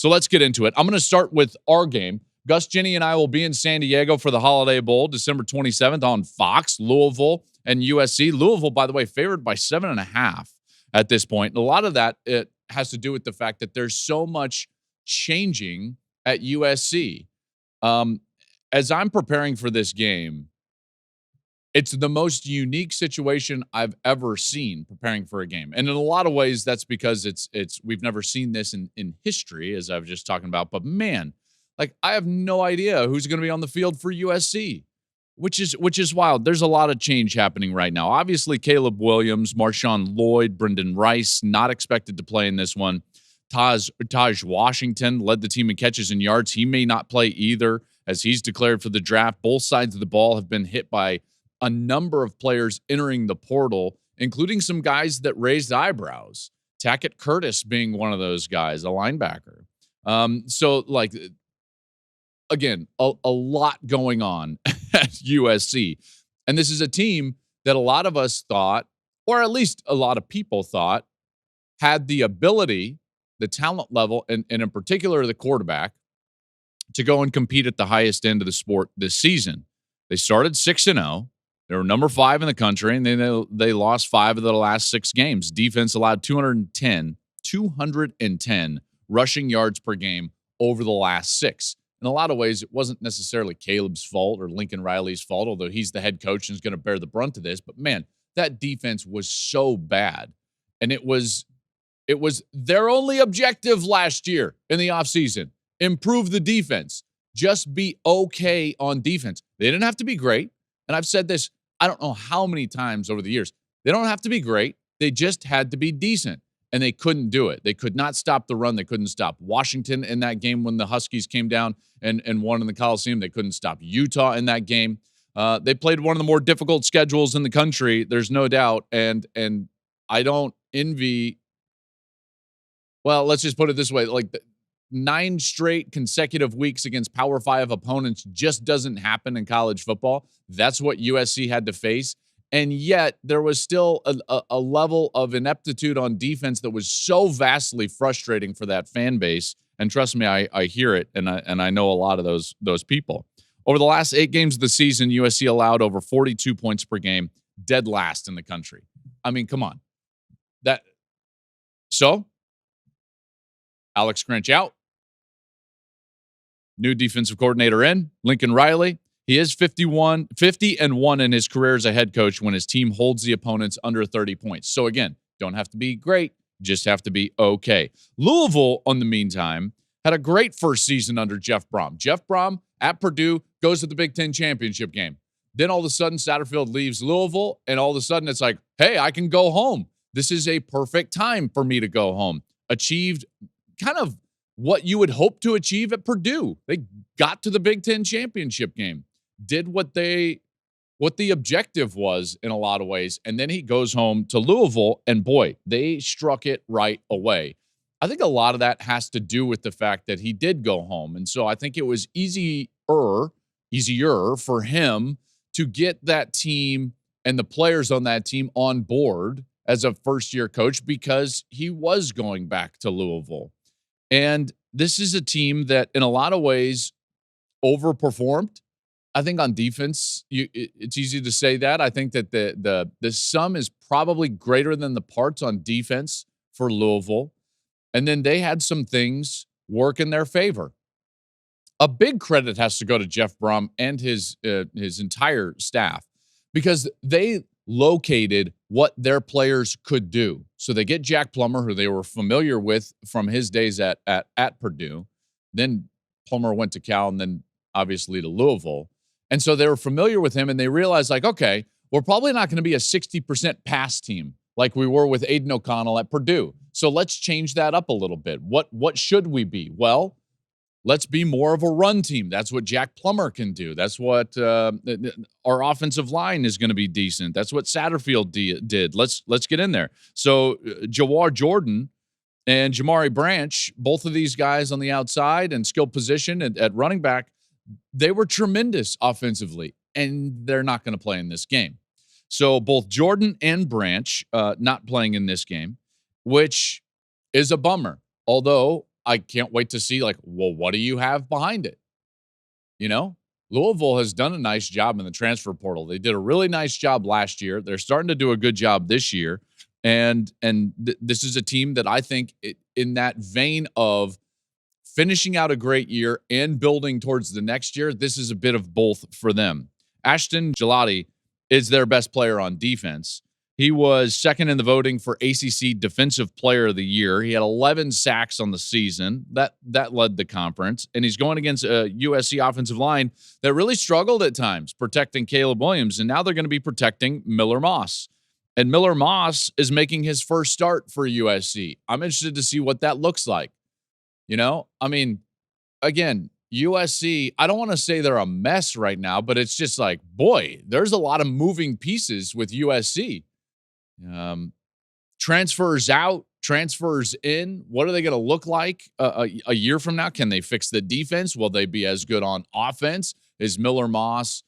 So let's get into it. I'm going to start with our game. Gus, Jenny, and I will be in San Diego for the Holiday Bowl, December 27th on Fox, Louisville, and USC. Louisville, by the way, favored by 7.5 at this point. And a lot of that it has to do with the fact that there's so much changing at USC. As I'm preparing for this game, it's the most unique situation I've ever seen preparing for a game. And in a lot of ways, that's because we've never seen this in history, as I was just talking about. But man, like I have no idea who's going to be on the field for USC, which is wild. There's a lot of change happening right now. Obviously, Caleb Williams, Marshawn Lloyd, Brendan Rice, not expected to play in this one. Taj Washington led the team in catches and yards. He may not play either, as he's declared for the draft. Both sides of the ball have been hit by a number of players entering the portal, including some guys that raised eyebrows. Tackett Curtis being one of those guys, a linebacker. So, like, again, a lot going on at USC. And this is a team that a lot of us thought, or at least a lot of people thought, had the ability, the talent level, and in particular the quarterback, to go and compete at the highest end of the sport this season. They started 6-0. They were number 5 in the country, and then they lost 5 of the last 6 games. Defense allowed 210 rushing yards per game over the last 6. In a lot of ways, it wasn't necessarily Caleb's fault or Lincoln Riley's fault, although he's the head coach and is going to bear the brunt of this. But man, that defense was so bad. And it was their only objective last year in the offseason. Improve the defense. Just be okay on defense. They didn't have to be great. And I've said this, I don't know how many times over the years. They don't have to be great. They just had to be decent. And they couldn't do it. They could not stop the run. They couldn't stop Washington in that game when the Huskies came down and won in the Coliseum. They couldn't stop Utah in that game. They played one of the more difficult schedules in the country. There's no doubt. And I don't envy. Well, let's just put it this way. Like 9 straight consecutive weeks against Power 5 opponents just doesn't happen in college football. That's what USC had to face. And yet there was still a level of ineptitude on defense that was so vastly frustrating for that fan base. And trust me, I hear it, and I know a lot of those people. Over the last 8 games of the season, USC allowed over 42 points per game, dead last in the country. I mean, come on. So Alex Grinch out. New defensive coordinator in, Lincoln Riley. He is 50-1 in his career as a head coach when his team holds the opponents under 30 points. So again, don't have to be great, just have to be okay. Louisville, on the meantime, had a great first season under Jeff Brom. Jeff Brom at Purdue goes to the Big Ten championship game. Then all of a sudden, Satterfield leaves Louisville, and all of a sudden it's like, hey, I can go home. This is a perfect time for me to go home. Achieved kind of what you would hope to achieve at Purdue. They got to the Big Ten championship game, did what the objective was in a lot of ways, and then he goes home to Louisville, and boy, they struck it right away. I think a lot of that has to do with the fact that he did go home, and so I think it was easier for him to get that team and the players on that team on board as a first-year coach because he was going back to Louisville. And this is a team that, in a lot of ways, overperformed. I think on defense, it's easy to say that. I think that the sum is probably greater than the parts on defense for Louisville. And then they had some things work in their favor. A big credit has to go to Jeff Brom and his entire staff because they located what their players could do. So they get Jack Plummer, who they were familiar with from his days at Purdue. Then Plummer went to Cal and then obviously to Louisville. And so they were familiar with him and they realized, like, okay, we're probably not going to be a 60% pass team like we were with Aiden O'Connell at Purdue. So let's change that up a little bit. What should we be? Well, let's be more of a run team. That's what Jack Plummer can do. That's what our offensive line is going to be decent. That's what Satterfield did. Let's get in there. So Jawar Jordan and Jamari Branch, both of these guys on the outside and skill position at running back, they were tremendous offensively, and they're not going to play in this game. So both Jordan and Branch not playing in this game, which is a bummer. Although I can't wait to see, like, well, what do you have behind it? You know, Louisville has done a nice job in the transfer portal. They did a really nice job last year. They're starting to do a good job this year. And this is a team that I think in that vein of finishing out a great year and building towards the next year, this is a bit of both for them. Ashton Gelati is their best player on defense. He was second in the voting for ACC Defensive Player of the Year. He had 11 sacks on the season. That led the conference. And he's going against a USC offensive line that really struggled at times protecting Caleb Williams. And now they're going to be protecting Miller Moss. And Miller Moss is making his first start for USC. I'm interested to see what that looks like. You know, I mean, again, USC, I don't want to say they're a mess right now, but it's just like, boy, there's a lot of moving pieces with USC. Transfers out, transfers in. What are they going to look like a year from now? Can they fix the defense? Will they be as good on offense? Is Miller Moss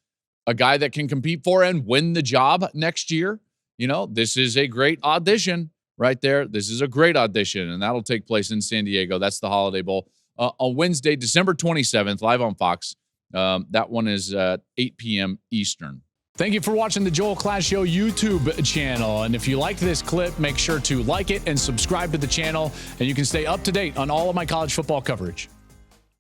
a guy that can compete for and win the job next year? You know, this is a great audition right there. This is a great audition, and that'll take place in San Diego. That's the Holiday Bowl on Wednesday, December 27th, live on Fox. That one is at 8 p.m. Eastern. Thank you for watching the Joel Klatt Show YouTube channel. And if you liked this clip, make sure to like it and subscribe to the channel, and you can stay up to date on all of my college football coverage.